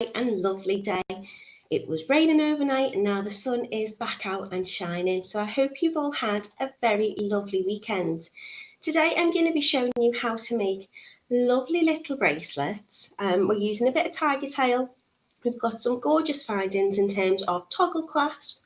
and lovely day. It was raining overnight and now the sun is back out and shining. So I hope you've all had a very lovely weekend. Today I'm going to be showing you how to make lovely little bracelets. We're using a bit of Tigertail. We've got some gorgeous findings in terms of toggle clasp,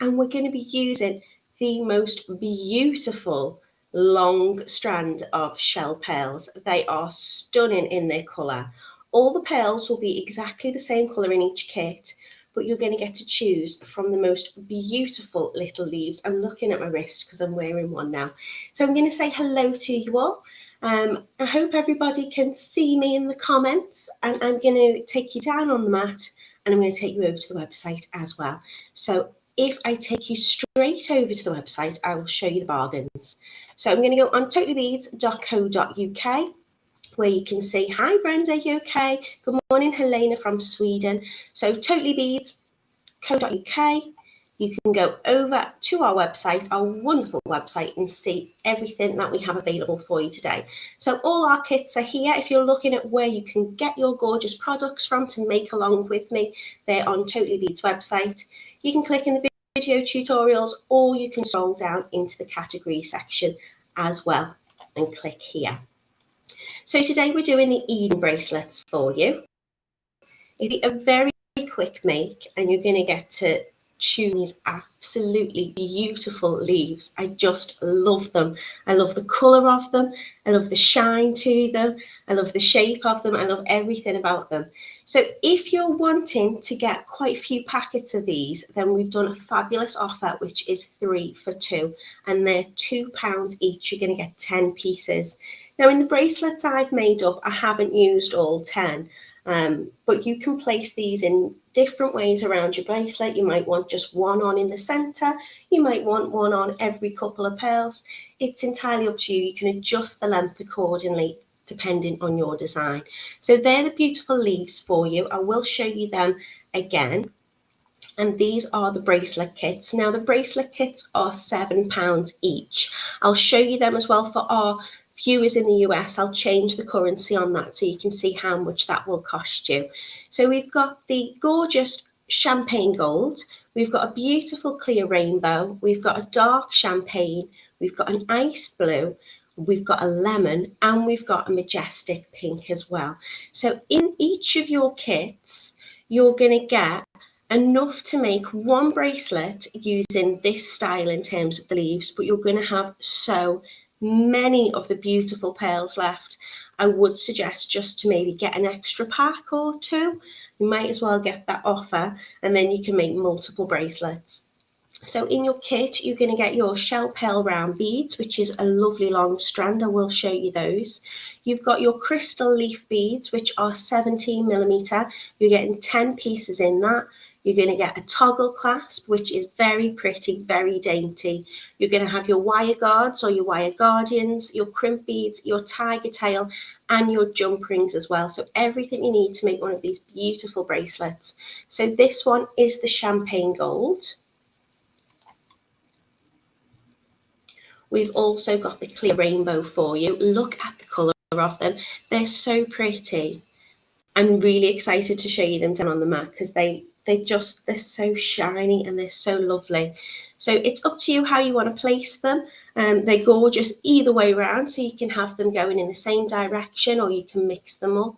and we're going to be using the most beautiful long strand of shell pearls. They are stunning in their colour. All the pearls will be exactly the same colour in each kit, but you're going to get to choose from the most beautiful little leaves. I'm looking at my wrist because I'm wearing one now. So I'm going to say hello to you all. I hope everybody can see me in the comments, and I'm going to take you down on the mat and I'm going to take you over to the website as well. So if I take you straight over to the website, I will show you the bargains. So I'm going to go on TotallyBeads.co.uk, where you can see, hi Brenda, you okay? Good morning, Helena from Sweden. So TotallyBeads.co.uk, you can go over to our website, our wonderful website, and see everything that we have available for you today. So all our kits are here. If you're looking at where you can get your gorgeous products from to make along with me, they're on TotallyBeads website. You can click in the video tutorials, or you can scroll down into the category section as well and click here. So today we're doing the Eden bracelets for you. It'll be a very quick make, and you're going to get to choose these absolutely beautiful leaves. I just love them. I love the colour of them. I love the shine to them. I love the shape of them. I love everything about them. So if you're wanting to get quite a few packets of these, then we've done a fabulous offer, which is 3 for 2, and they're £2 each. You're going to get 10 pieces. Now in the bracelets I've made up, I haven't used all 10. But you can place these in different ways around your bracelet. You might want just one on in the center. You might want one on every couple of pearls. It's entirely up to you. You can adjust the length accordingly depending on your design. So they're the beautiful leaves for you. I will show you them again. And these are the bracelet kits. Now the bracelet kits are £7 each. I'll show you them as well for our viewers in the US. I'll change the currency on that so you can see how much that will cost you. So we've got the gorgeous champagne gold, we've got a beautiful clear rainbow, we've got a dark champagne, we've got an ice blue, we've got a lemon, and we've got a majestic pink as well. So in each of your kits, you're going to get enough to make one bracelet using this style in terms of the leaves, but you're going to have so many of the beautiful pearls left. I would suggest just to maybe get an extra pack or two. You might as well get that offer, and then you can make multiple bracelets. So in your kit, you're going to get your shell pearl round beads, which is a lovely long strand. I will show you those. You've got your crystal leaf beads, which are 17mm. You're getting 10 pieces in that. You're going to get a toggle clasp, which is very pretty, very dainty. You're going to have your wire guards or your wire guardians, your crimp beads, your Tigertail, and your jump rings as well. So everything you need to make one of these beautiful bracelets. So this one is the champagne gold. We've also got the clear rainbow for you. Look at the colour of them. They're so pretty. I'm really excited to show you them down on the mat because they're so shiny and they're so lovely. So it's up to you how you want to place them. They're gorgeous either way around, so you can have them going in the same direction or you can mix them up.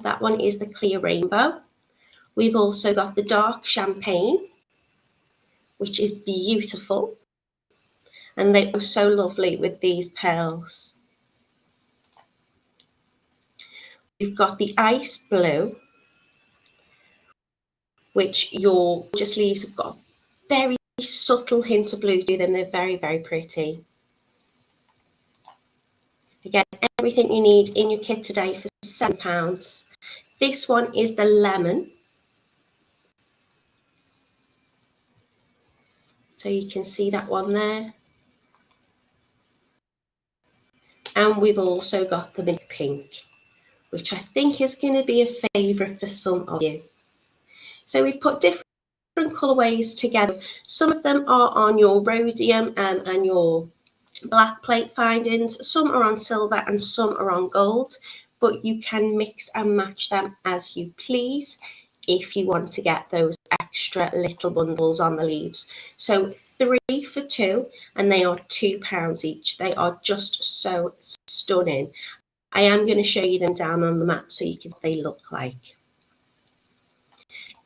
That one is the clear rainbow. We've also got the dark champagne, which is beautiful. And they are so lovely with these pearls. We've got the ice blue, which your gorgeous leaves have got a very subtle hint of blue to them. They're very, very pretty. Again, everything you need in your kit today for £7. This one is the lemon. So you can see that one there. And we've also got the big pink, which I think is going to be a favourite for some of you. So we've put different colourways together. Some of them are on your rhodium and your black plate findings. Some are on silver and some are on gold. but you can mix and match them as you please if you want to get those extra little bundles on the leaves. So 3 for 2, and they are £2 each. They are just so stunning. I am going to show you them down on the mat so you can see what they look like.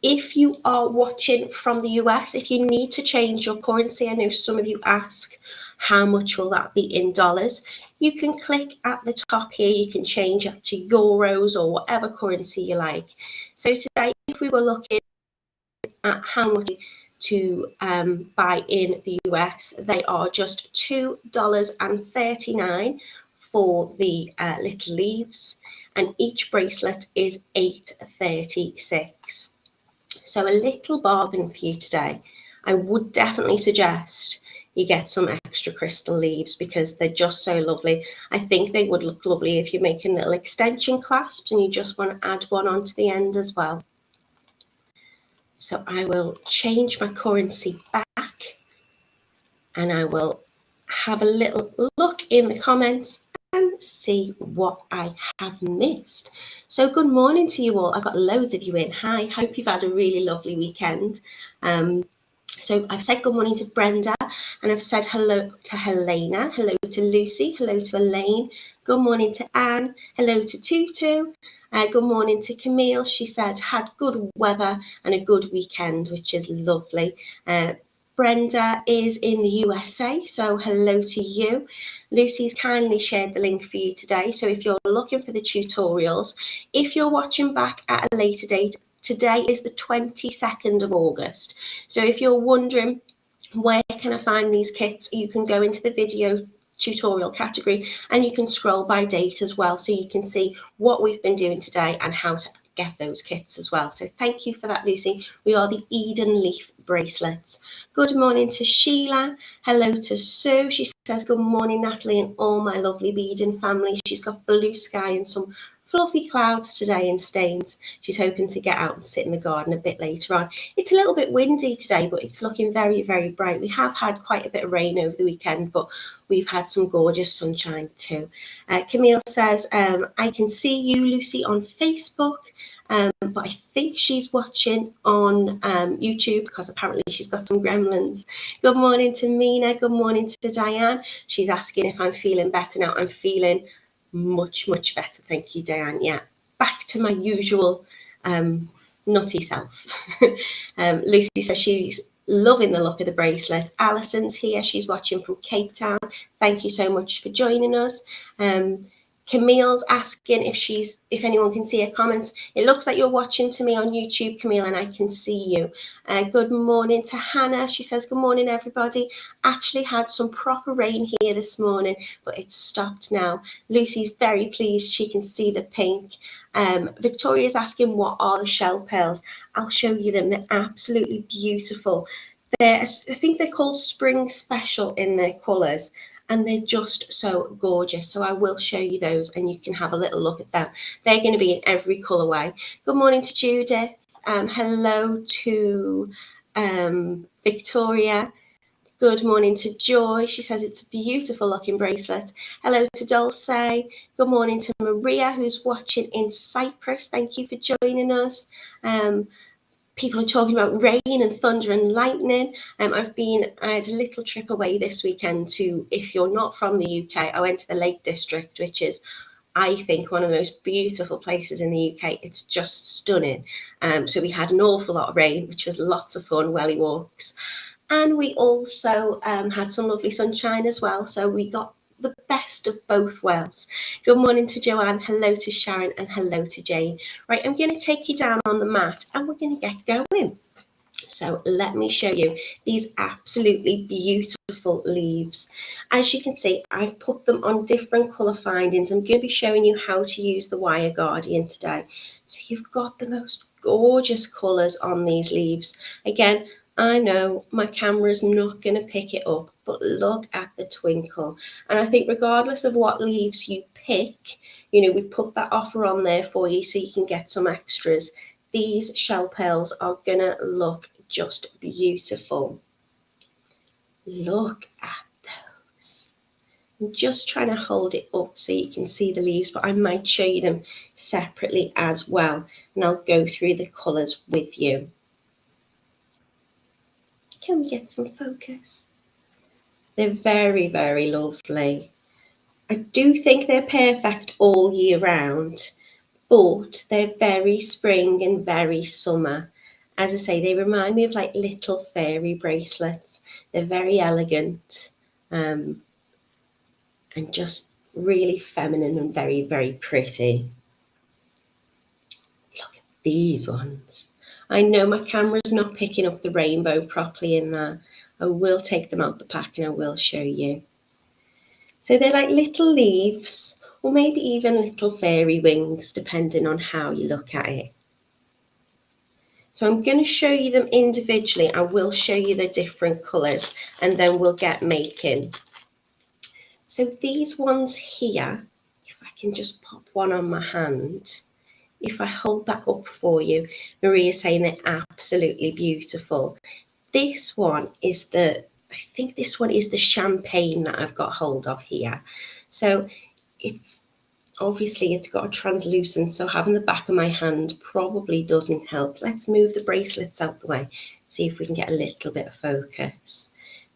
If you are watching from the US, if you need to change your currency, I know some of you ask, how much will that be in dollars? You can click at the top here, you can change it to euros or whatever currency you like. So today, if we were looking at how much to buy in the US, they are just $2.39 for the little leaves, and each bracelet is $8.36. So a little bargain for you today. I would definitely suggest you get some extra crystal leaves because they're just so lovely. I think they would look lovely if you're making little extension clasps and you just want to add one onto the end as well. So I will change my currency back and I will have a little look in the comments and see what I have missed. So good morning to you all. I've got loads of you in. Hi, hope you've had a really lovely weekend. So I've said good morning to Brenda, and I've said hello to Helena, hello to Lucy, hello to Elaine, good morning to Anne, hello to Tutu, good morning to Camille. She said had good weather and a good weekend, which is lovely. Brenda is in the USA, so hello to you. Lucy's kindly shared the link for you today, so if you're looking for the tutorials, if you're watching back at a later date, today is the 22nd of August. So if you're wondering where can I find these kits, you can go into the video tutorial category and you can scroll by date as well, so you can see what we've been doing today and how to get those kits as well. So thank you for that, Lucy. We are the Eden Leaf bracelets. Good morning to Sheila. Hello to Sue. She says good morning, Natalie, and all my lovely beading family. She's got blue sky and some fluffy clouds today in Staines. She's hoping to get out and sit in the garden a bit later on. It's a little bit windy today, but it's looking very, very bright. We have had quite a bit of rain over the weekend, but we've had some gorgeous sunshine too. Camille says, I can see you, Lucy, on Facebook, but I think she's watching on YouTube because apparently she's got some gremlins. Good morning to Mina. Good morning to Diane. She's asking if I'm feeling better now. I'm feeling much better, thank you, Diane. Yeah, back to my usual nutty self. Lucy says she's loving the look of the bracelet. Alison's here, she's watching from Cape Town. Thank you so much for joining us. Camille's asking if anyone can see her comments. It looks like you're watching to me on YouTube, Camille, and I can see you. Good morning to Hannah. She says, good morning, everybody. Actually had some proper rain here this morning, but it's stopped now. Lucy's very pleased she can see the pink. Victoria's asking, what are the shell pearls? I'll show you them. They're absolutely beautiful. I think they're called Spring Special in their colours, and they're just so gorgeous. So I will show you those and you can have a little look at them. They're going to be in every colourway. Good morning to Judith. Hello to Victoria. Good morning to Joy. She says it's a beautiful looking bracelet. Hello to Dulce. Good morning to Maria, who's watching in Cyprus. Thank you for joining us. People are talking about rain and thunder and lightning. I had a little trip away this weekend to, if you're not from the UK, I went to the Lake District, which is, I think, one of the most beautiful places in the UK. It's just stunning. So we had an awful lot of rain, which was lots of fun, welly walks. And we also had some lovely sunshine as well. So we got the best of both worlds. Good morning to Joanne, hello to Sharon, and hello to Jane. Right, I'm going to take you down on the mat and we're going to get going. So let me show you these absolutely beautiful leaves. As you can see, I've put them on different colour findings. I'm going to be showing you how to use the Wire Guardian today. So you've got the most gorgeous colours on these leaves. Again, I know my camera's not going to pick it up, but look at the twinkle. And I think regardless of what leaves you pick, you know, we've put that offer on there for you so you can get some extras. These shell pearls are going to look just beautiful. Look at those. I'm just trying to hold it up so you can see the leaves, but I might show you them separately as well, and I'll go through the colours with you. Can we get some focus? They're very, very lovely. I do think they're perfect all year round, but they're very spring and very summer. As I say, they remind me of like little fairy bracelets. They're very elegant and just really feminine and very, very pretty. Look at these ones. I know my camera's not picking up the rainbow properly in there. I will take them out the pack and I will show you. So they're like little leaves, or maybe even little fairy wings, depending on how you look at it. So I'm going to show you them individually. I will show you the different colours and then we'll get making. So these ones here, if I can just pop one on my hand, if I hold that up for you, Maria's saying they're absolutely beautiful. This one is I think this one is the champagne that I've got hold of here. So it's got a translucent, so having the back of my hand probably doesn't help. Let's move the bracelets out the way, see if we can get a little bit of focus.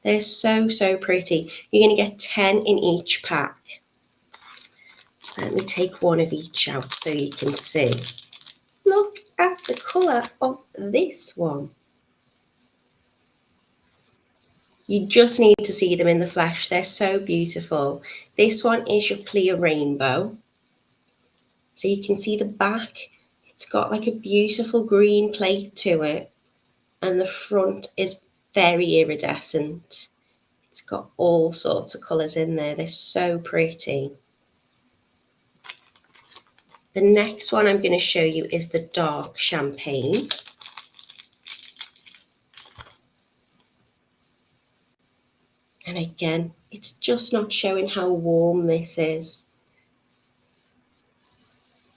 They're so, so pretty. You're going to get 10 in each pack. Let me take one of each out so you can see. Look at the colour of this one. You just need to see them in the flesh. They're so beautiful. This one is your clear rainbow. So you can see the back. It's got like a beautiful green plate to it. And the front is very iridescent. It's got all sorts of colours in there. They're so pretty. The next one I'm going to show you is the dark champagne. And again, it's just not showing how warm this is.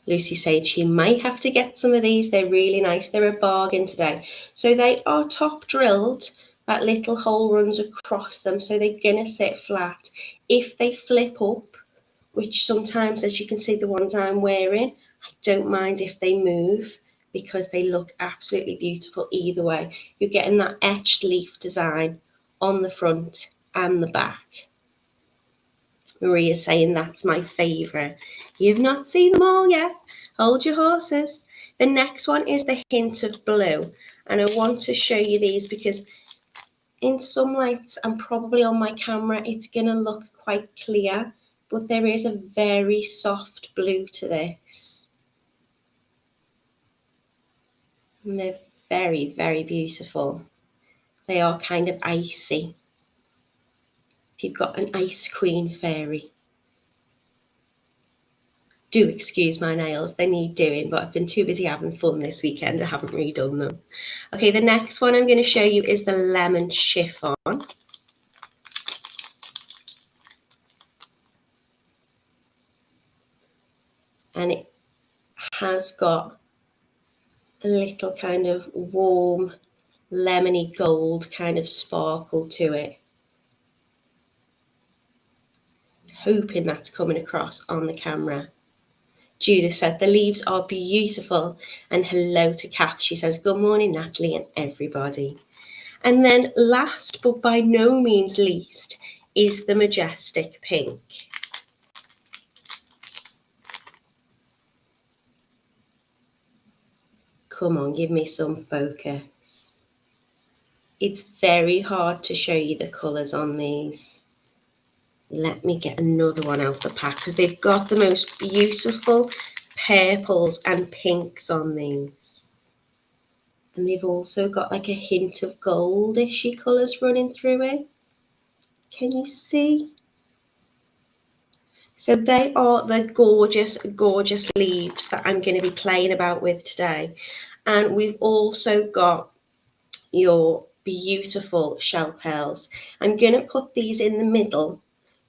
Lucy said she might have to get some of these. They're really nice. They're a bargain today. So they are top drilled. That little hole runs across them, so they're going to sit flat. If they flip up, which sometimes, as you can see, the ones I'm wearing, I don't mind if they move because they look absolutely beautiful either way. You're getting that etched leaf design on the front and the back. Maria's saying that's my favourite. You've not seen them all yet. Hold your horses. The next one is the hint of blue. And I want to show you these because in some lights and probably on my camera, it's going to look quite clear. But there is a very soft blue to this. And they're very, very beautiful. They are kind of icy. If you've got an ice queen fairy. Do excuse my nails, they need doing, but I've been too busy having fun this weekend. I haven't redone them. Okay, the next one I'm going to show you is the lemon chiffon. And it has got a little kind of warm, lemony gold kind of sparkle to it. Hoping that's coming across on the camera. Judith said, the leaves are beautiful. And hello to Kath. She says, good morning, Natalie and everybody. And then last, but by no means least, is the majestic pink. Come on, give me some focus. It's very hard to show you the colours on these. Let me get another one out the pack because they've got the most beautiful purples and pinks on these. And they've also got like a hint of goldishy colours running through it. Can you see? So they are the gorgeous, gorgeous leaves that I'm going to be playing about with today. And we've also got your beautiful shell pearls. I'm going to put these in the middle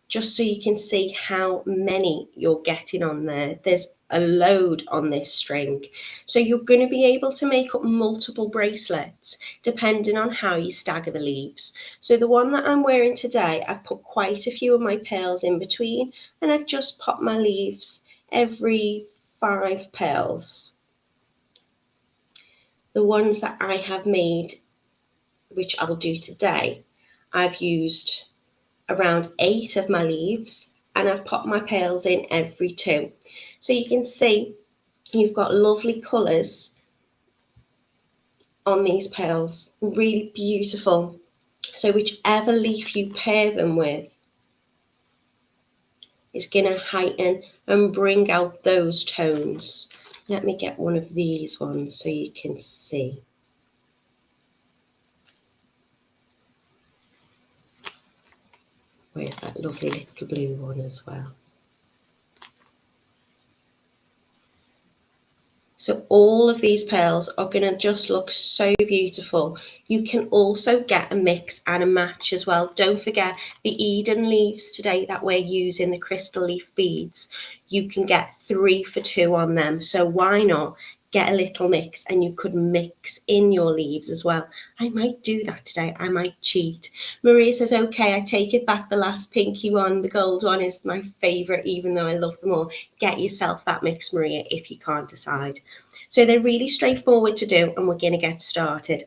just so you can see how many you're getting on there. There's a load on this string. So you're going to be able to make up multiple bracelets depending on how you stagger the leaves. So the one that I'm wearing today, I've put quite a few of my pearls in between, and I've just popped my leaves every 5 pearls. The ones that I have made, which I'll do today, I've used around 8 of my leaves, and I've popped my pearls in every 2. So you can see you've got lovely colours on these pearls, really beautiful. So whichever leaf you pair them with is going to heighten and bring out those tones. Let me get one of these ones so you can see. Where's that lovely little blue one as well? So all of these pearls are going to just look so beautiful. You can also get a mix and a match as well. Don't forget the Eden leaves today that we're using, the crystal leaf beads. You can get 3 for 2 on them. So why not get a little mix, and you could mix in your leaves as well. I might do that today. I might cheat. Maria says, okay, I take it back. The last pinky one, the gold one, is my favourite, even though I love them all. Get yourself that mix, Maria, if you can't decide. So they're really straightforward to do, and we're going to get started.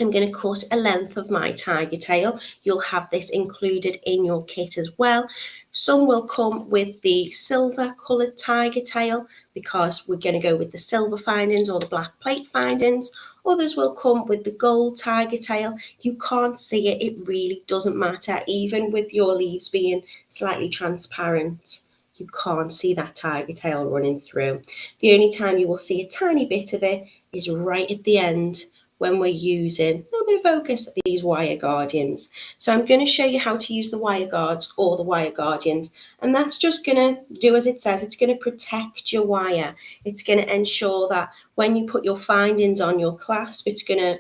I'm going to cut a length of my Tigertail. You'll have this included in your kit as well. Some will come with the silver coloured Tigertail because we're going to go with the silver findings or the black plate findings. Others will come with the gold Tigertail. You can't see it, it really doesn't matter, even with your leaves being slightly transparent. You can't see that Tigertail running through. The only time you will see a tiny bit of it is right at the end when we're using a little bit of focus, these wire guardians. So I'm going to show you how to use the wire guards or the wire guardians, and that's just going to do as it says. It's going to protect your wire. It's going to ensure that when you put your findings on your clasp, it's going to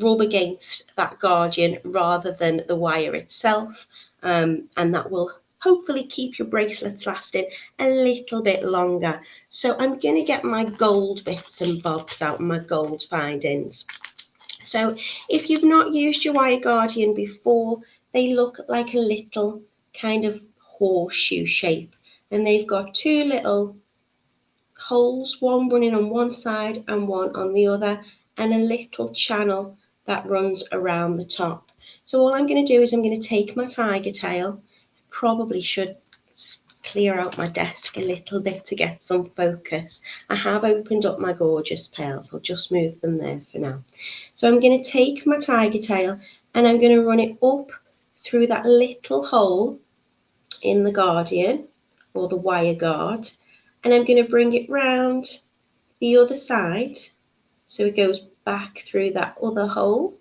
rub against that guardian rather than the wire itself, and that will hopefully keep your bracelets lasting a little bit longer. So I'm going to get my gold bits and bobs out, my gold findings. So if you've not used your wire guardian before, they look like a little kind of horseshoe shape, and they've got 2 little holes, one running on one side and one on the other, and a little channel that runs around the top. So all I'm going to do is I'm going to take my Tigertail. Probably should clear out my desk a little bit to get some focus. I have opened up my gorgeous pearls. I'll just move them there for now. So I'm going to take my Tigertail and I'm going to run it up through that little hole in the guardian or the wire guard, and I'm going to bring it round the other side so it goes back through that other hole.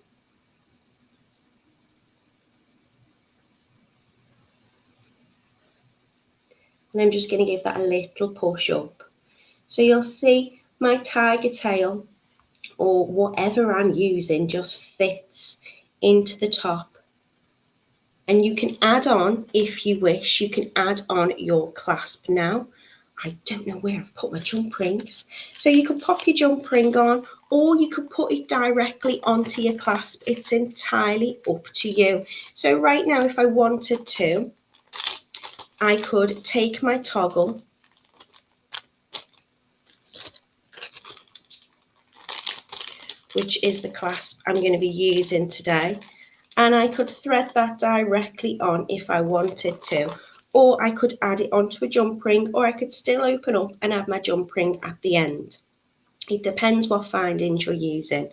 And I'm just going to give that a little push up. So you'll see my Tigertail, or whatever I'm using, just fits into the top. And you can add on, if you wish, you can add on your clasp now. I don't know where I've put my jump rings. So you could pop your jump ring on, or you could put it directly onto your clasp. It's entirely up to you. So right now, if I wanted to, I could take my toggle which is the clasp I'm going to be using today, and I could thread that directly on if I wanted to, or I could add it onto a jump ring, or I could still open up and add my jump ring at the end. It depends what findings you're using.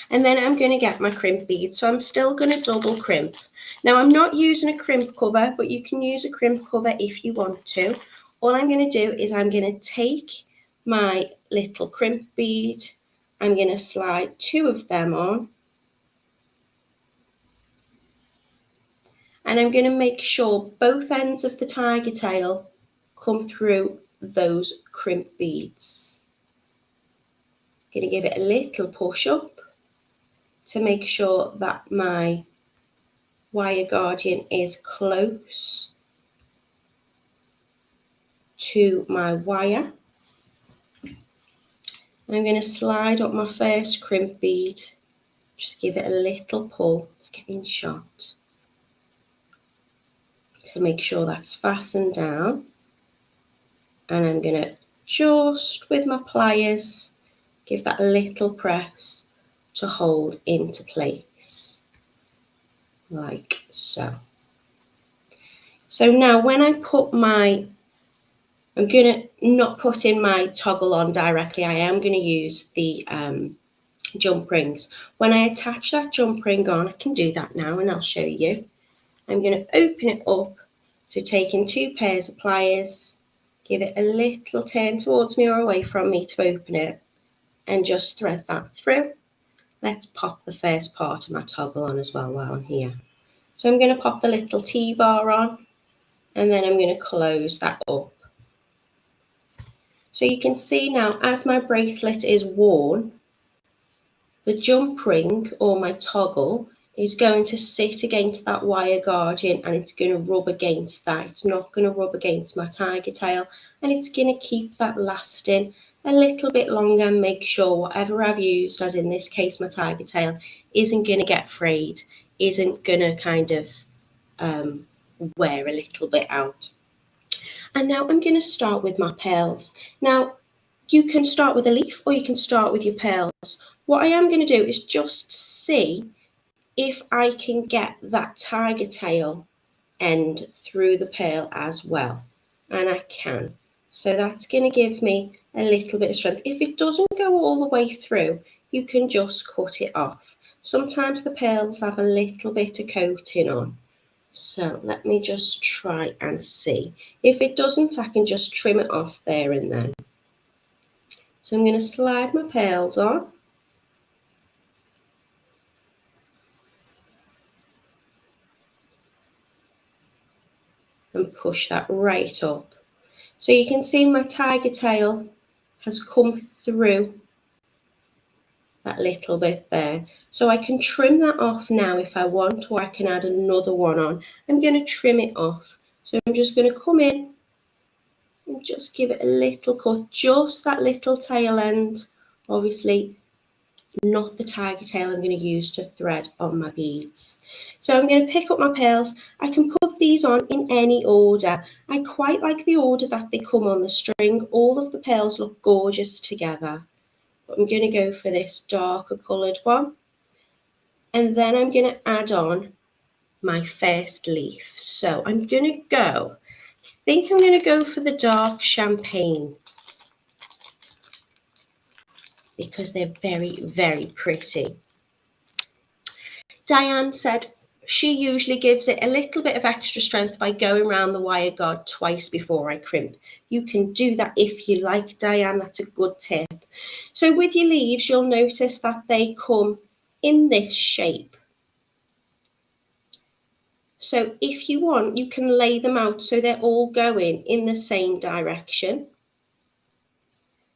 And then I'm going to get my crimp bead, so I'm still going to double crimp. Now I'm not using a crimp cover, but you can use a crimp cover if you want to. All I'm going to do is I'm going to take my little crimp bead, I'm going to slide 2 of them on, and I'm going to make sure both ends of the Tigertail come through those crimp beads. Going to give it a little push up to make sure that my wire guardian is close to my wire. I'm going to slide up my first crimp bead, just give it a little pull, it's getting shot, to make sure that's fastened down. And I'm going to just with my pliers give that a little press to hold into place, like so. So now when I put my, I'm going to not put in my toggle on directly, I am going to use the jump rings. When I attach that jump ring on, I can do that now and I'll show you. I'm going to open it up, so taking 2 pairs of pliers, give it a little turn towards me or away from me to open it, and just thread that through. Let's pop the first part of my toggle on as well while I'm here. So I'm going to pop the little T-bar on, and then I'm going to close that up. So you can see now, as my bracelet is worn, the jump ring or my toggle is going to sit against that wire guardian, and it's going to rub against that. It's not going to rub against my Tigertail, and it's going to keep that lasting a little bit longer and make sure whatever I've used, as in this case my Tigertail, isn't going to get frayed, isn't going to kind of wear a little bit out. And now I'm going to start with my pearls. Now you can start with a leaf or you can start with your pearls. What I am going to do is just see if I can get that Tigertail end through the pearl as well. And I can. So that's going to give me a little bit of strength. If it doesn't go all the way through, you can just cut it off. Sometimes the pearls have a little bit of coating on. So let me just try and see. If it doesn't, I can just trim it off there and then. So I'm going to slide my pearls on. And push that right up. So you can see my Tigertail has come through that little bit there. So I can trim that off now if I want, or I can add another one on. I'm going to trim it off. So I'm just going to come in and just give it a little cut, just that little tail end. Obviously not the Tigertail I'm going to use to thread on my beads. So I'm going to pick up my pearls. I can put these on in any order. I quite like the order that they come on the string. All of the pearls look gorgeous together. But I'm going to go for this darker coloured one. And then I'm going to add on my first leaf. So I'm going to go, I think I'm going to go for the dark champagne, because they're very, very pretty. Diane said she usually gives it a little bit of extra strength by going around the wire guard twice before I crimp. You can do that if you like, Diane, that's a good tip. So with your leaves, you'll notice that they come in this shape. So if you want, you can lay them out so they're all going in the same direction.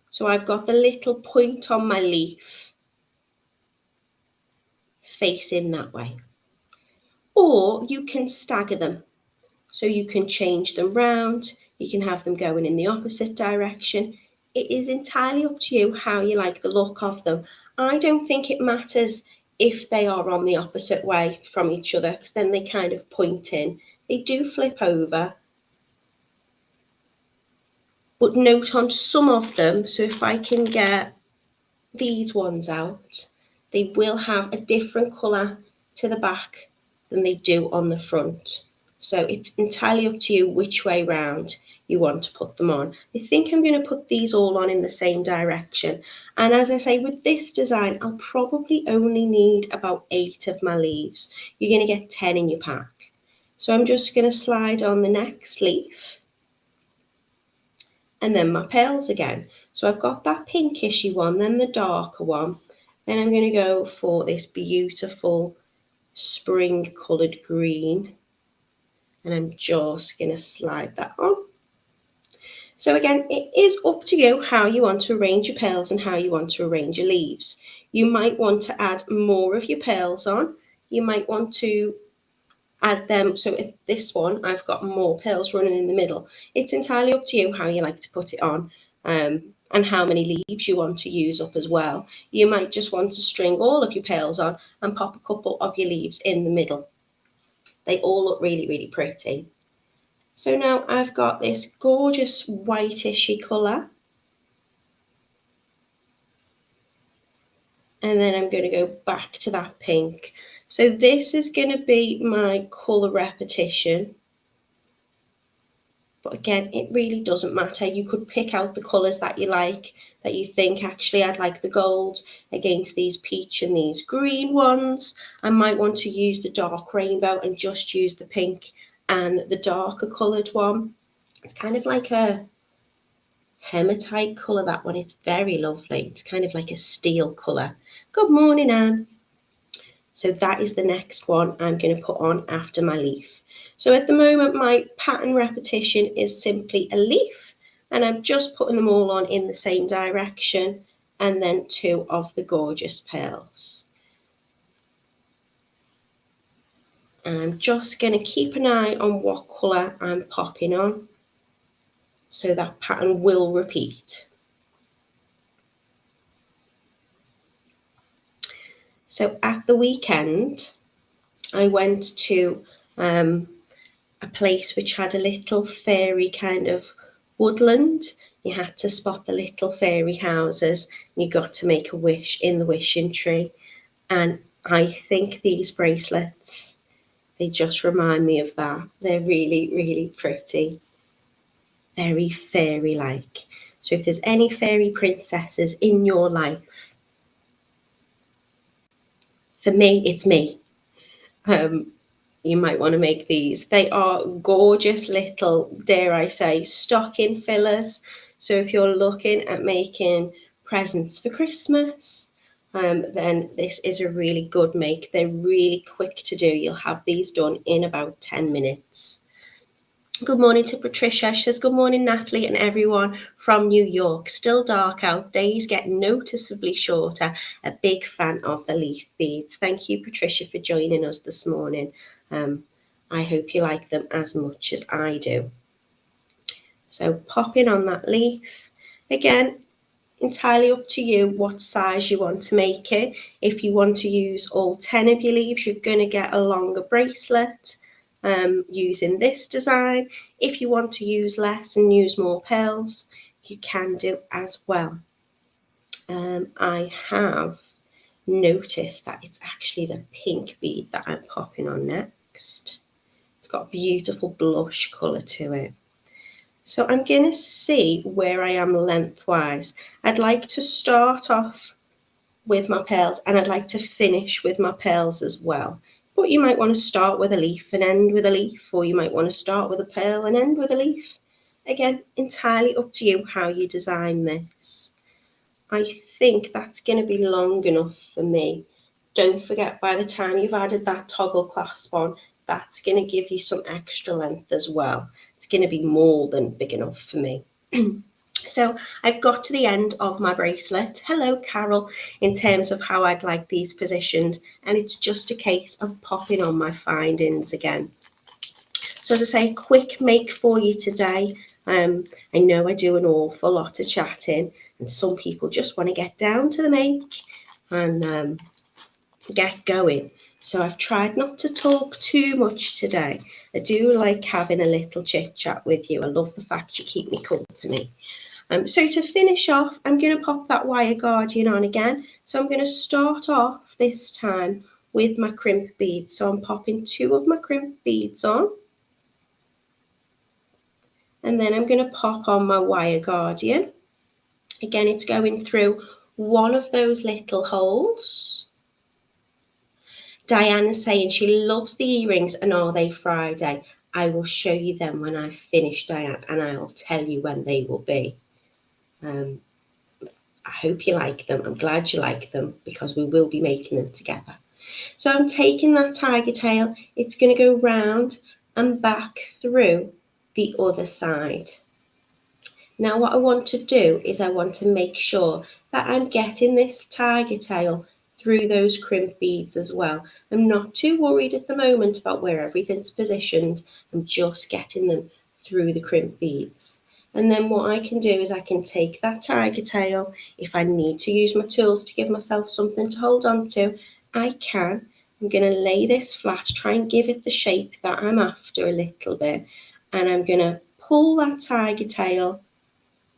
So I've got the little point on my leaf facing that way. Or you can stagger them. So you can change them round, you can have them going in the opposite direction. It is entirely up to you how you like the look of them. I don't think it matters if they are on the opposite way from each other, because then they kind of point in. They do flip over. But note on some of them, so if I can get these ones out, they will have a different colour to the back than they do on the front. So it's entirely up to you which way round you want to put them on. I think I'm going to put these all on in the same direction. And as I say, with this design, I'll probably only need about 8 of my leaves. You're going to get 10 in your pack. So I'm just going to slide on the next leaf. And then my pearls again. So I've got that pinkishy one, then the darker one. Then I'm going to go for this beautiful spring coloured green. And I'm just going to slide that on. So again, it is up to you how you want to arrange your pearls and how you want to arrange your leaves. You might want to add more of your pearls on. You might want to add them. So if this one, I've got more pearls running in the middle. It's entirely up to you how you like to put it on, and how many leaves you want to use up as well. You might just want to string all of your pearls on and pop a couple of your leaves in the middle. They all look really, really pretty. So now I've got this gorgeous whitish colour. And then I'm going to go back to that pink. So this is going to be my colour repetition. But again, it really doesn't matter. You could pick out the colours that you like, that you think, actually, I'd like the gold against these peach and these green ones. I might want to use the dark rainbow and just use the pink and the darker coloured one. It's kind of like a hematite colour, that one. It's very lovely. It's kind of like a steel colour. Good morning, Anne. So that is the next one I'm going to put on after my leaf. So at the moment, my pattern repetition is simply a leaf, and I'm just putting them all on in the same direction, and then 2 of the gorgeous pearls. And I'm just going to keep an eye on what colour I'm popping on, so that pattern will repeat. So at the weekend, I went to a place which had a little fairy kind of woodland. You had to spot the little fairy houses. You got to make a wish in the wishing tree. And I think these bracelets, they just remind me of that. They're really, really pretty. Very fairy-like. So if there's any fairy princesses in your life, for me, it's me. You might want to make these. They are gorgeous little, dare I say, stocking fillers. So if you're looking at making presents for Christmas, then this is a really good make. They're really quick to do. You'll have these done in about 10 minutes. Good morning to Patricia. She says, good morning, Natalie and everyone from New York. Still dark out. Days get noticeably shorter. A big fan of the leaf beads. Thank you, Patricia, for joining us this morning. I hope you like them as much as I do. So popping on that leaf. Again, entirely up to you what size you want to make it. If you want to use all 10 of your leaves, you're going to get a longer bracelet. Using this design. If you want to use less and use more pearls, you can do as well. I have noticed that it's actually the pink bead that I'm popping on next. It's got a beautiful blush colour to it. So I'm going to see where I am lengthwise. I'd like to start off with my pearls, and I'd like to finish with my pearls as well. But you might want to start with a leaf and end with a leaf, or you might want to start with a pearl and end with a leaf. Again, entirely up to you how you design this. I think that's going to be long enough for me. Don't forget, by the time you've added that toggle clasp on, that's going to give you some extra length as well. It's going to be more than big enough for me. So I've got to the end of my bracelet. Hello, Carol, in terms of how I'd like these positioned. And it's just a case of popping on my findings again. So as I say, quick make for you today. I know I do an awful lot of chatting, and some people just want to get down to the make and get going. So I've tried not to talk too much today. I do like having a little chit chat with you. I love the fact you keep me company. So to finish off, I'm going to pop that wire guardian on again. So I'm going to start off this time with my crimp beads. So I'm popping 2 of my crimp beads on. And then I'm going to pop on my wire guardian. Again, it's going through one of those little holes. Diana's saying she loves the earrings, and are they Friday? I will show you them when I finish, Diane, and I'll tell you when they will be. I hope you like them. I'm glad you like them, because we will be making them together. So I'm taking that Tigertail. It's going to go round and back through the other side. Now what I want to do is I want to make sure that I'm getting this Tigertail through those crimp beads as well. I'm not too worried at the moment about where everything's positioned. I'm just getting them through the crimp beads. And then what I can do is I can take that tiger tail. If I need to use my tools to give myself something to hold on to, I can. I'm going to lay this flat, try and give it the shape that I'm after a little bit. And I'm going to pull that tiger tail,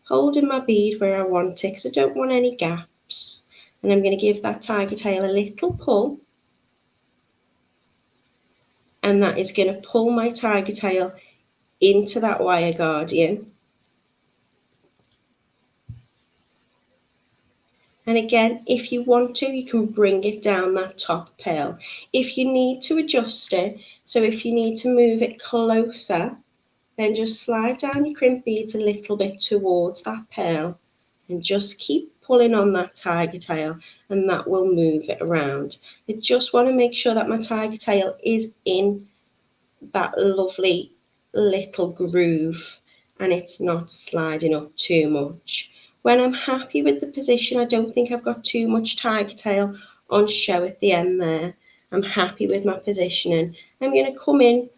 holding my bead where I want it because I don't want any gaps. And I'm going to give that tiger tail a little pull. And that is going to pull my tiger tail into that wire guardian. And again, if you want to, you can bring it down that top pearl. If you need to adjust it, so if you need to move it closer, then just slide down your crimp beads a little bit towards that pearl and just keep pulling on that tiger tail, and that will move it around. I just want to make sure that my tiger tail is in that lovely little groove and it's not sliding up too much. When I'm happy with the position, I don't think I've got too much tiger tail on show at the end there. I'm happy with my positioning. I'm going to come in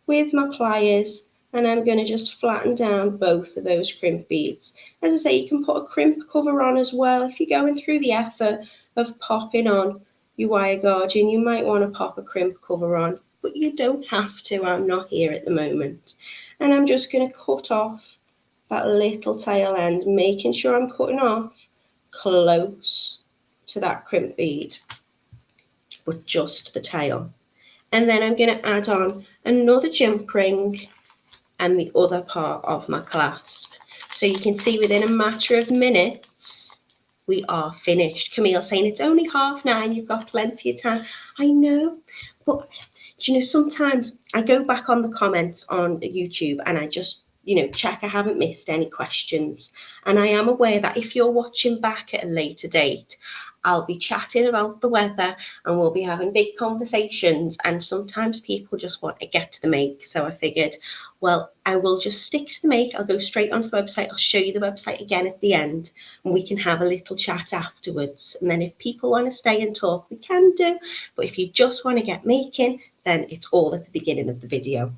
with my pliers and I'm going to just flatten down both of those crimp beads. As I say, you can put a crimp cover on as well. If you're going through the effort of popping on your wire guardian, you might want to pop a crimp cover on, but you don't have to. I'm not here at the moment. And I'm just going to cut off that little tail end, making sure I'm cutting off close to that crimp bead, but just the tail. And then I'm going to add on another jump ring and the other part of my clasp. So you can see within a matter of minutes, we are finished. Camille saying it's only 9:30, you've got plenty of time. I know, but you know, sometimes I go back on the comments on YouTube and I just, you know, check I haven't missed any questions. And I am aware that if you're watching back at a later date, I'll be chatting about the weather and we'll be having big conversations, and sometimes people just want to get to the make. So I figured, well, I will just stick to the make. I'll go straight onto the website. I'll show you the website again at the end and we can have a little chat afterwards. And then if people want to stay and talk, we can do. But if you just want to get making, then it's all at the beginning of the video.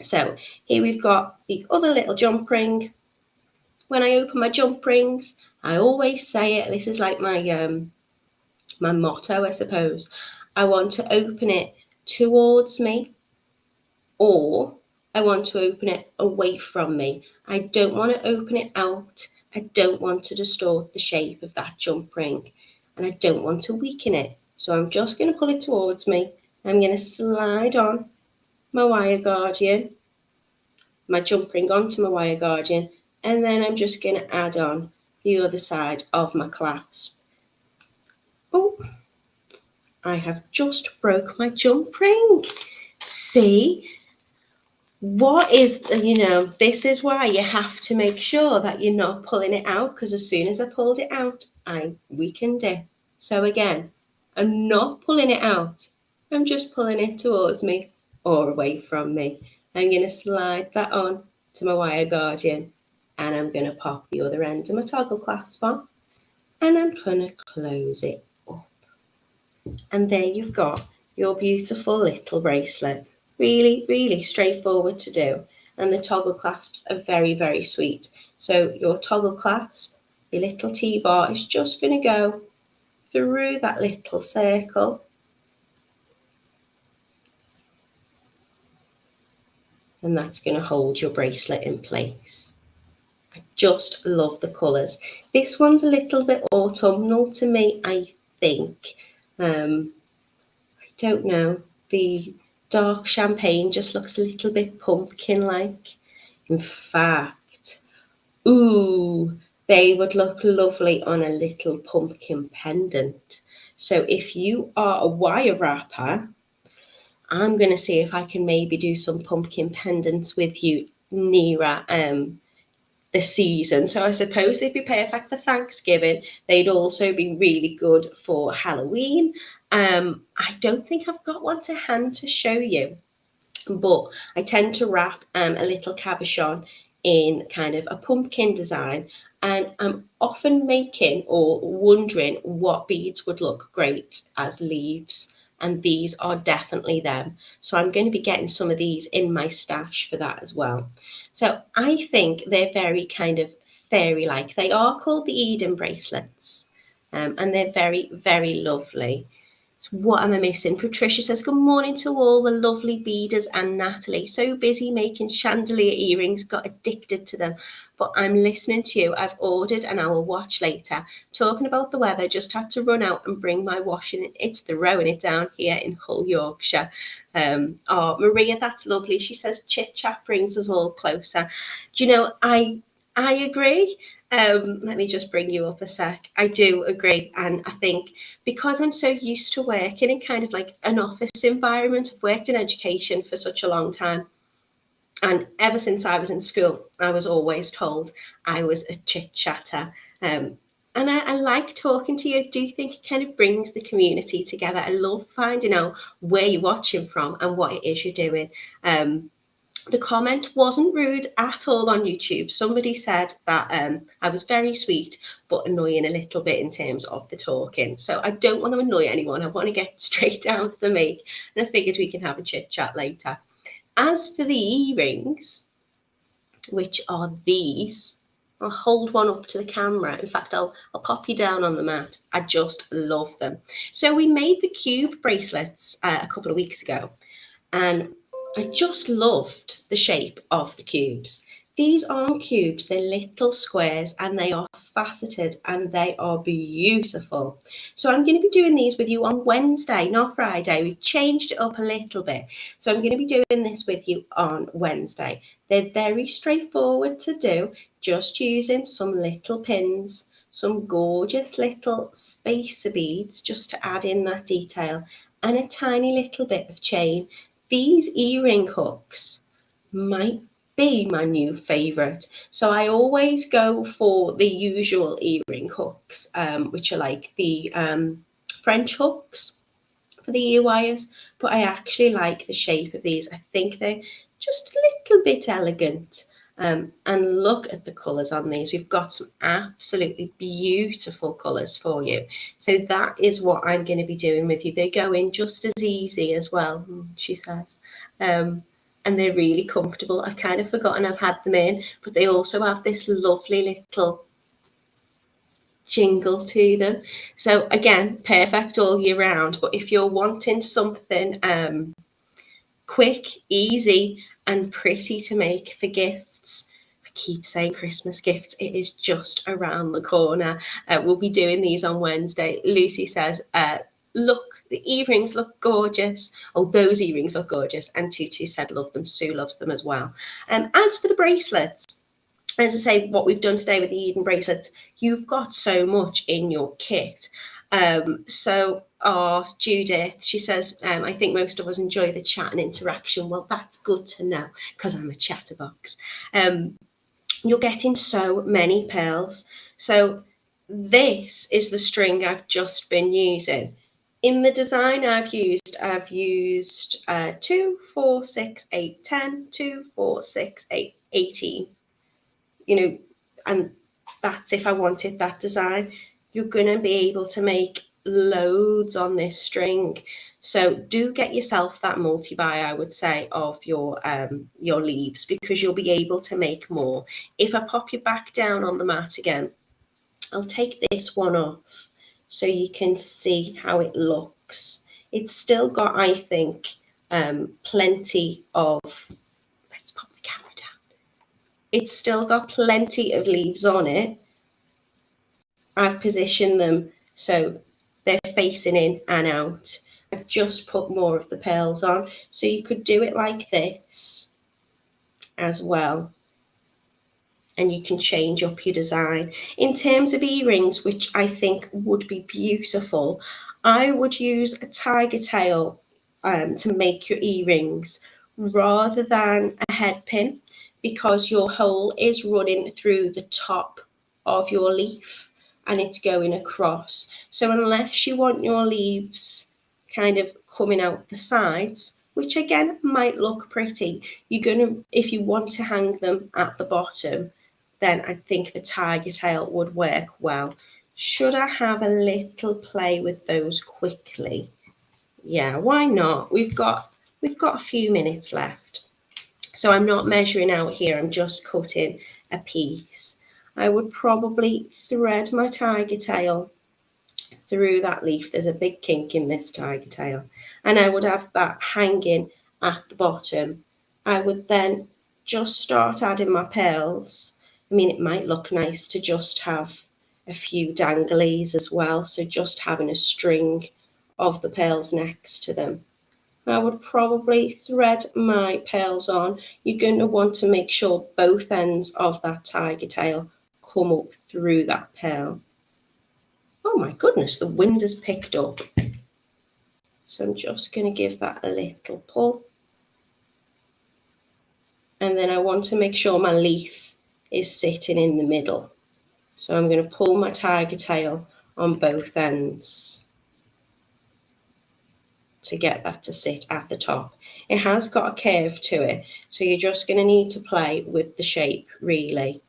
So here we've got the other little jump ring. When I open my jump rings, I always say it, this is like my my motto, I suppose. I want to open it towards me, or I want to open it away from me. I don't want to open it out. I don't want to distort the shape of that jump ring, and I don't want to weaken it. So I'm just going to pull it towards me. I'm going to slide on my wire guardian, my jump ring onto my wire guardian, and then I'm just going to add on the other side of my clasp. Oh, I have just broke my jump ring. See, what is, you know, this is why you have to make sure that you're not pulling it out, because as soon as I pulled it out, I weakened it. So again, I'm not pulling it out. I'm just pulling it towards me or away from me. I'm going to slide that on to my wire guardian, and I'm going to pop the other end of my toggle clasp on, and I'm going to close it up. And there you've got your beautiful little bracelet. Really, really straightforward to do. And the toggle clasps are very, very sweet. So your toggle clasp, your little T-bar is just going to go through that little circle. And that's going to hold your bracelet in place. I just love the colours. This one's a little bit autumnal to me, I think. I don't know. The dark champagne just looks a little bit pumpkin-like. In fact, ooh, they would look lovely on a little pumpkin pendant. So if you are a wire wrapper, I'm going to see if I can maybe do some pumpkin pendants with you nearer the season. So I suppose they'd be perfect for Thanksgiving. They'd also be really good for Halloween. I don't think I've got one to hand to show you, but I tend to wrap a little cabochon in kind of a pumpkin design. And I'm often making or wondering what beads would look great as leaves. And these are definitely them. So I'm going to be getting some of these in my stash for that as well. So I think they're very kind of fairy-like. They are called the Eden bracelets. And they're very, very lovely. So what am I missing? Patricia says, good morning to all the lovely beaders and Natalie. So busy making chandelier earrings, got addicted to them. But I'm listening to you. I've ordered and I will watch later. Talking about the weather, just had to run out and bring my washing. It's throwing it down here in Hull, Yorkshire. Oh, Maria, that's lovely. She says, chit chat brings us all closer. Do you know, I agree. Let me just bring you up a sec. I do agree. And I think because I'm so used to working in kind of like an office environment, I've worked in education for such a long time. And ever since I was in school, I was always told I was a chit chatter. And I like talking to you. I do think it kind of brings the community together. I love finding out where you're watching from and what it is you're doing. The comment wasn't rude at all on YouTube. Somebody said that I was very sweet, but annoying a little bit in terms of the talking. So I don't want to annoy anyone. I want to get straight down to the make. And I figured we can have a chit chat later. As for the earrings, which are these, I'll hold one up to the camera. In fact, I'll pop you down on the mat. I just love them. So we made the cube bracelets a couple of weeks ago, and I just loved the shape of the cubes. These aren't cubes, they're little squares and they are faceted and they are beautiful. So I'm going to be doing these with you on Wednesday, not Friday. We've changed it up a little bit. So I'm going to be doing this with you on Wednesday. They're very straightforward to do, just using some little pins, some gorgeous little spacer beads just to add in that detail, and a tiny little bit of chain. These earring hooks might be my new favourite. So I always go for the usual earring hooks, which are like the French hooks for the ear wires, but I actually like the shape of these. I think they're just a little bit elegant. And look at the colours on these. We've got some absolutely beautiful colours for you. So that is what I'm going to be doing with you. They go in just as easy as well, she says. And they're really comfortable. I've kind of forgotten I've had them in, but they also have this lovely little jingle to them. So again, perfect all year round. But if you're wanting something quick, easy, and pretty to make for gifts, I keep saying Christmas gifts, it is just around the corner. We'll be doing these on Wednesday. Lucy says, look, the earrings look gorgeous. Oh, those earrings look gorgeous. And Tutu said, love them. Sue loves them as well. As for the bracelets, as I say, what we've done today with the Eden bracelets, you've got so much in your kit. So Judith, she says, I think most of us enjoy the chat and interaction. Well, that's good to know because I'm a chatterbox. You're getting so many pearls. So this is the string I've just been using. In the design I've used 2, 4, 6, 8, 10, 2, 4, 6, 8, 18. And that's if I wanted that design. You're going to be able to make loads on this string. So do get yourself that multi-buy, I would say, of your leaves, because you'll be able to make more. If I pop you back down on the mat again, I'll take this one off so you can see how it looks. It's still got, I think, plenty of, let's pop the camera down. It's still got plenty of leaves on it. I've positioned them so they're facing in and out. I've just put more of the pearls on. So you could do it like this as well. And you can change up your design. In terms of earrings, which I think would be beautiful, I would use a Tigertail to make your earrings rather than a head pin, because your hole is running through the top of your leaf and it's going across. So unless you want your leaves kind of coming out the sides, which again might look pretty, you're going to, if you want to hang them at the bottom, then I think the Tigertail would work well. Should I have a little play with those quickly? Yeah, why not? We've got a few minutes left. So I'm not measuring out here, I'm just cutting a piece. I would probably thread my Tigertail through that leaf. There's a big kink in this Tigertail, and I would have that hanging at the bottom. I would then just start adding my pearls. I mean, it might look nice to just have a few danglies as well, so just having a string of the pearls next to them. I would probably thread my pearls on. You're going to want to make sure both ends of that Tigertail come up through that pearl. Oh my goodness, the wind has picked up. So I'm just going to give that a little pull. And then I want to make sure my leaf is sitting in the middle. So I'm going to pull my Tigertail on both ends to get that to sit at the top. It has got a curve to it, so you're just going to need to play with the shape, really.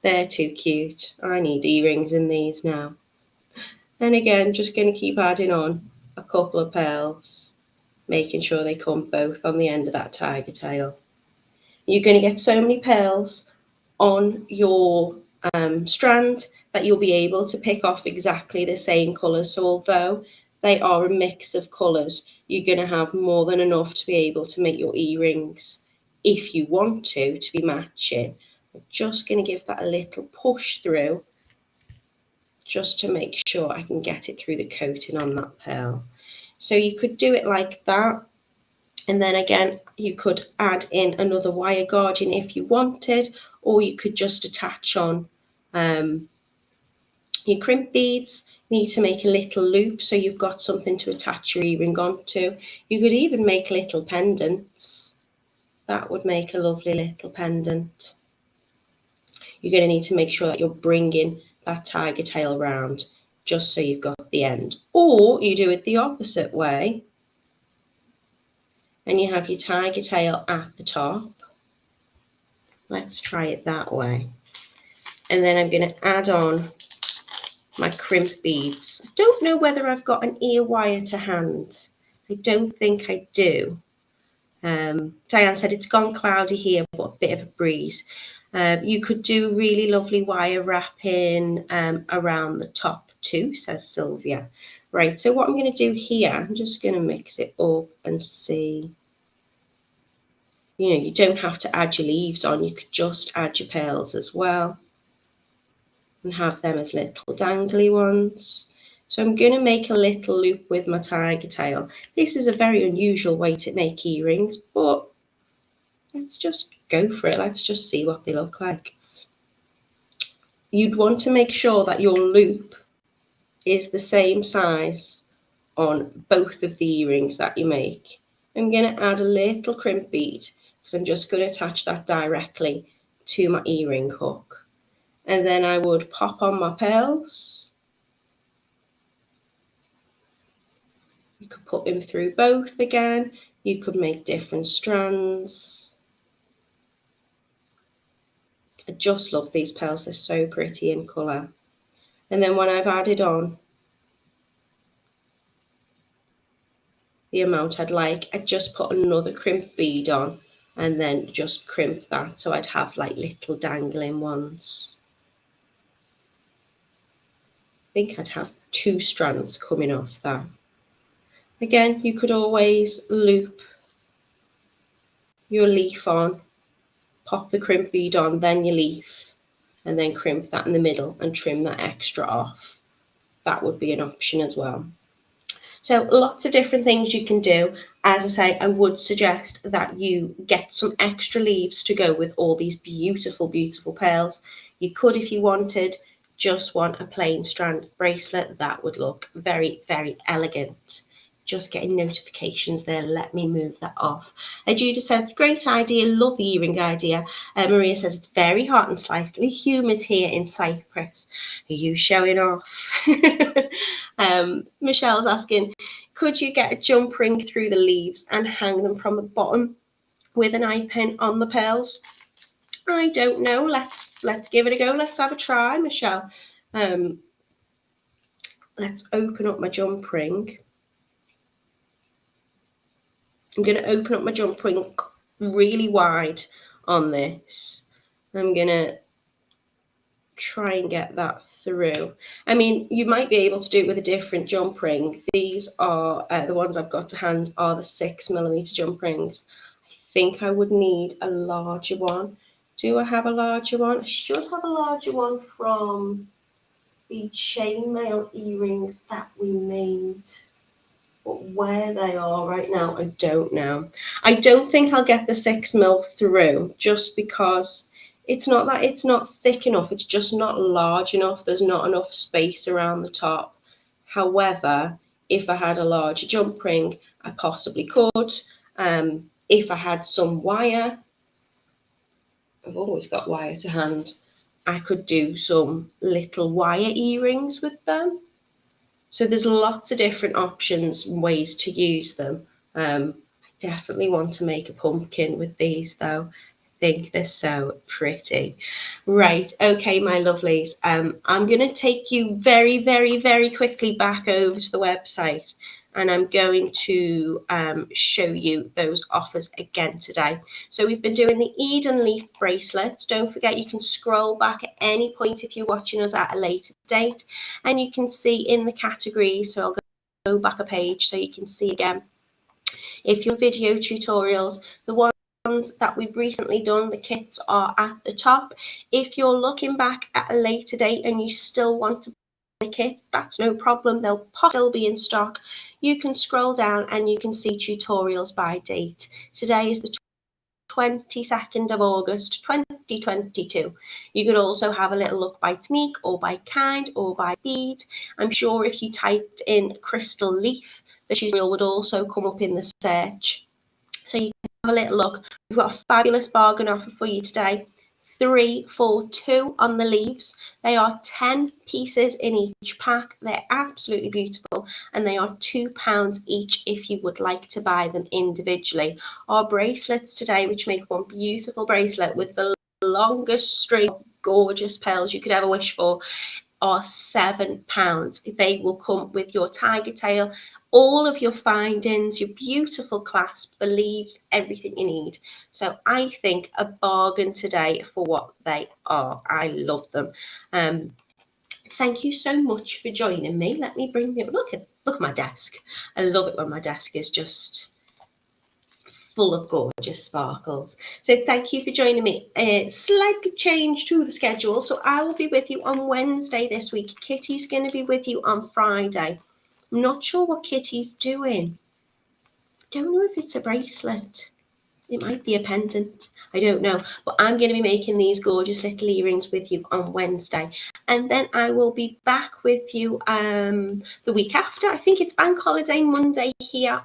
They're too cute. I need earrings in these now. And again, just going to keep adding on a couple of pearls, making sure they come both on the end of that Tigertail. You're going to get so many pearls on your strand that you'll be able to pick off exactly the same colours. So although they are a mix of colours, you're going to have more than enough to be able to make your earrings, if you want to be matching. I'm just going to give that a little push through, just to make sure I can get it through the coating on that pearl. So you could do it like that. And then again, you could add in another wire guardian if you wanted, or you could just attach on your crimp beads. You need to make a little loop so you've got something to attach your earring onto. You could even make little pendants. That would make a lovely little pendant. You're going to need to make sure that you're bringing that Tigertail round just so you've got the end. Or you do it the opposite way and you have your Tigertail at the top. Let's try it that way. And then I'm going to add on my crimp beads. I don't know whether I've got an ear wire to hand. I don't think I do. Diane said it's gone cloudy here, but a bit of a breeze. You could do really lovely wire wrapping around the top too, says Sylvia. Right, so what I'm going to do here, I'm just going to mix it up and see. You know, you don't have to add your leaves on, you could just add your pearls as well and have them as little dangly ones. So I'm going to make a little loop with my Tigertail. This is a very unusual way to make earrings, but let's just go for it. Let's just see what they look like. You'd want to make sure that your loop is the same size on both of the earrings that you make. I'm going to add a little crimp bead because I'm just going to attach that directly to my earring hook. And then I would pop on my pearls. You could put them through both again. You could make different strands. I just love these pearls. They're so pretty in colour. And then when I've added on the amount I'd like, I'd just put another crimp bead on and then just crimp that. So I'd have like little dangling ones. I think I'd have 2 strands coming off that. Again, you could always loop your leaf on, pop the crimp bead on, then your leaf, and then crimp that in the middle and trim that extra off. That would be an option as well. So lots of different things you can do. As I say, I would suggest that you get some extra leaves to go with all these beautiful, beautiful pearls. You could, if you wanted, just want a plain strand bracelet. That would look very, very elegant. Just getting notifications there. Let me move that off. Judah said, great idea. Love the earring idea. Maria says, it's very hot and slightly humid here in Cyprus. Are you showing off? Michelle's asking, could you get a jump ring through the leaves and hang them from the bottom with an eye pin on the pearls? I don't know. Let's give it a go. Let's have a try, Michelle. Let's open up my jump ring. I'm going to open up my jump ring really wide on this. I'm going to try and get that through. I mean, you might be able to do it with a different jump ring. These are the ones I've got to hand are the 6mm jump rings. I think I would need a larger one. Do I have a larger one? I should have a larger one from the chainmail earrings that we made. But where they are right now, I don't know. I don't think I'll get the 6mm through just because it's not that it's not thick enough. It's just not large enough. There's not enough space around the top. However, if I had a larger jump ring, I possibly could. If I had some wire, I've always got wire to hand, I could do some little wire earrings with them. So there's lots of different options and ways to use them. I definitely want to make a pumpkin with these though. I think they're so pretty. Right, okay, my lovelies. I'm going to take you very, very, very quickly back over to the website, and I'm going to show you those offers again today. So we've been doing the Eden leaf bracelets. Don't forget, you can scroll back at any point if you're watching us at a later date, and you can see in the categories. So I'll go back a page so you can see again. If your video tutorials, the ones that we've recently done, the kits are at the top. If you're looking back at a later date and you still want to buy the kit, that's no problem. They'll still be in stock. You can scroll down and you can see tutorials by date. Today is the 22nd of August 2022. You could also have a little look by technique or by kind or by bead. I'm sure if you typed in crystal leaf, the tutorial would also come up in the search. So you can have a little look. We've got a fabulous bargain offer for you today. 3 for 2 on the leaves. They are 10 pieces in each pack. They're absolutely beautiful, and they are £2 each if you would like to buy them individually. Our bracelets today, which make one beautiful bracelet with the longest string of gorgeous pearls you could ever wish for, are £7. They will come with your Tigertail, all of your findings, your beautiful clasp, the leaves, everything you need. So I think a bargain today for what they are. I love them. Thank you so much for joining me. Let me bring you, look at my desk. I love it when my desk is just full of gorgeous sparkles. So thank you for joining me. Slightly change to the schedule. So I will be with you on Wednesday this week. Kitty's going to be with you on Friday. I'm not sure what Kitty's doing. Don't know if it's a bracelet. It might be a pendant. I don't know. But I'm going to be making these gorgeous little earrings with you on Wednesday. And then I will be back with you the week after. I think it's Bank Holiday Monday here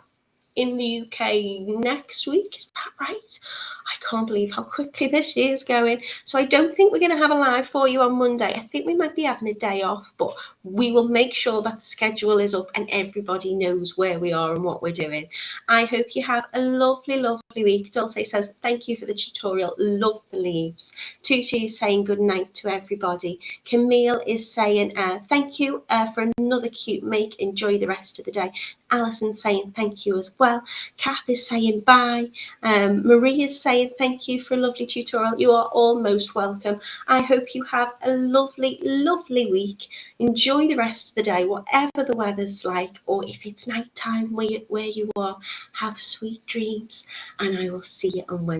in the UK next week. Is that right? I can't believe how quickly this year's going. So I don't think we're going to have a live for you on Monday. I think we might be having a day off, but we will make sure that the schedule is up and everybody knows where we are and what we're doing. I hope you have a lovely, lovely week. Dulce says, thank you for the tutorial. Love the leaves. Tutu is saying good night to everybody. Camille is saying, thank you for another cute make. Enjoy the rest of the day. Alison saying thank you as well. Kath is saying bye. Marie is saying thank you for a lovely tutorial. You are all most welcome. I hope you have a lovely, lovely week. Enjoy the rest of the day, whatever the weather's like, or if it's nighttime where you are, have sweet dreams, and I will see you on Wednesday.